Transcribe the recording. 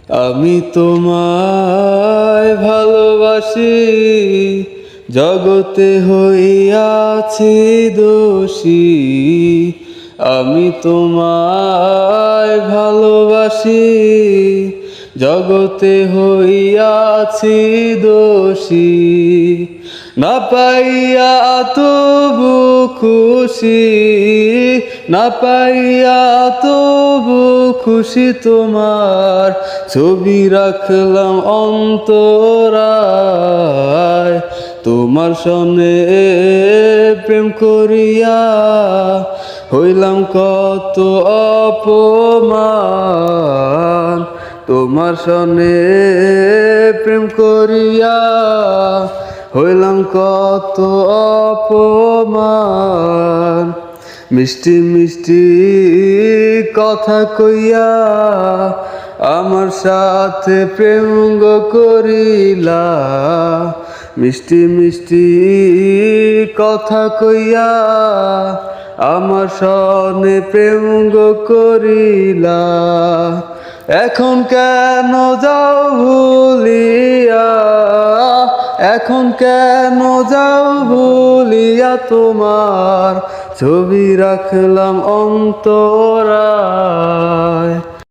আমি তোমায় ভালোবাসি, জগতে হইয়াছি দোষী। আমি তোমায় ভালোবাসি, জগতে হইয়াছি দোষী। না পাইয়া তবু খুশি, না পাইয়া তবু খুশি, তোমার ছবি রাখলাম অন্তরায়। তোমার সনে প্রেম করিয়া হইলাম কত অপমান। তোমার সনে প্রেম করিয়া হইলাম কত অপমান। মিষ্টি মিষ্টি কথা কইয়া আমার সাথে প্রেম করিলা। মিষ্টি মিষ্টি কথা কইয়া আমার সনে প্রেম করিলা। এখন কেন যাও ভুলিয়া, এখন কেন যাও ভুলিয়া, তোমার ছবি রাখলাম অন্তরায়।